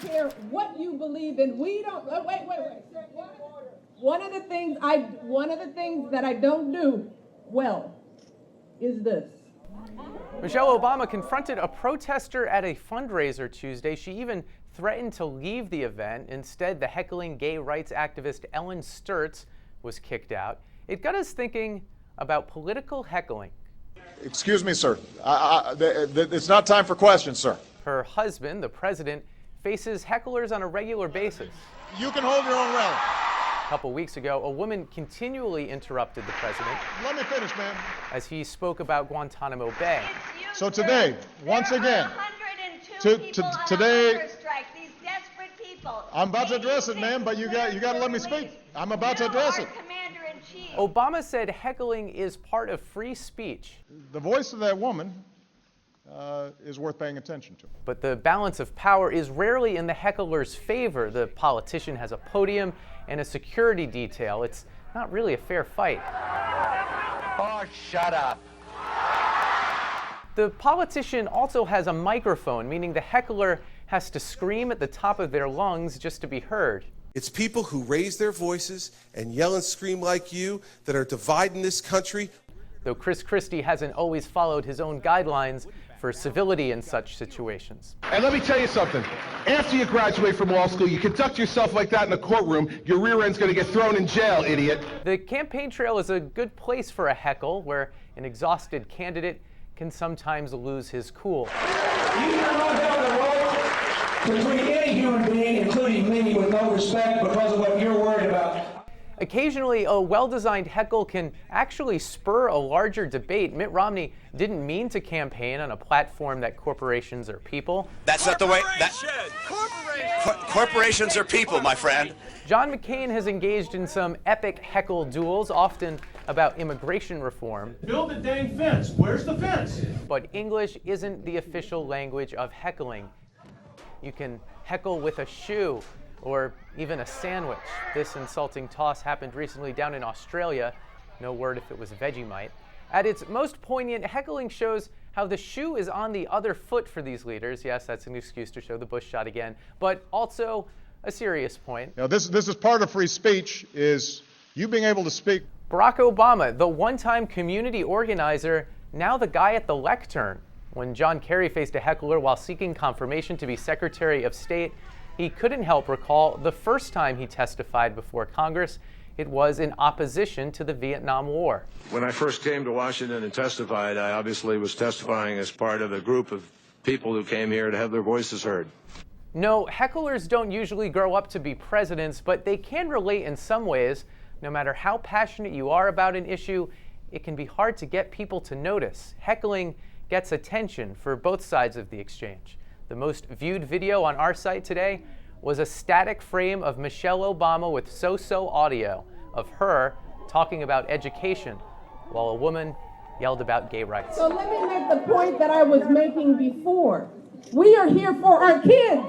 don't care what you believe in. We don't. Wait. One of the things that I don't do well is this. Michelle Obama confronted a protester at a fundraiser Tuesday. She even threatened to leave the event. Instead, the heckling gay rights activist Ellen Sturtz was kicked out. It got us thinking about political heckling. Excuse me, sir. It's not time for questions, sir. Her husband, the president, faces hecklers on a regular basis. You can hold your own rally. A couple weeks ago, a woman continually interrupted the president. Let me finish, ma'am. As he spoke about Guantanamo Bay. So today, once again, today, I'm about to address it, ma'am, but you got to let me speak. I'm about to address it. Obama said heckling is part of free speech. The voice of that woman is worth paying attention to. But the balance of power is rarely in the heckler's favor. The politician has a podium and a security detail. It's not really a fair fight. Oh, shut up. The politician also has a microphone, meaning the heckler has to scream at the top of their lungs just to be heard. It's people who raise their voices and yell and scream like you that are dividing this country. Though Christie hasn't always followed his own guidelines for civility in such situations. And let me tell you something. After you graduate from law school, you conduct yourself like that in a courtroom, your rear end's going to get thrown in jail, idiot. The campaign trail is a good place for a heckle, where an exhausted candidate can sometimes lose his cool. You cannot have the right to treat any human being, including me, with no respect because of what you're worried about. Occasionally, a well-designed heckle can actually spur a larger debate. Mitt Romney didn't mean to campaign on a platform that corporations are people. That's not the way. Corporations are people, my friend. John McCain has engaged in some epic heckle duels, often about immigration reform. Build a dang fence. Where's the fence? But English isn't the official language of heckling. You can heckle with a shoe, or even a sandwich. This insulting toss happened recently down in Australia. No word if it was Vegemite. At its most poignant, heckling shows how the shoe is on the other foot for these leaders. Yes, that's an excuse to show the Bush shot again, but also a serious point. Now, this is part of free speech, is you being able to speak. Barack Obama, the one-time community organizer, now the guy at the lectern. When John Kerry faced a heckler while seeking confirmation to be Secretary of State, he couldn't help recall the first time he testified before Congress. It was in opposition to the Vietnam War. When I first came to Washington and testified, I obviously was testifying as part of a group of people who came here to have their voices heard. No, hecklers don't usually grow up to be presidents, but they can relate in some ways. No matter how passionate you are about an issue, it can be hard to get people to notice. Heckling gets attention for both sides of the exchange. The most viewed video on our site today was a static frame of Michelle Obama with so-so audio of her talking about education while a woman yelled about gay rights. So let me make the point that I was making before. We are here for our kids.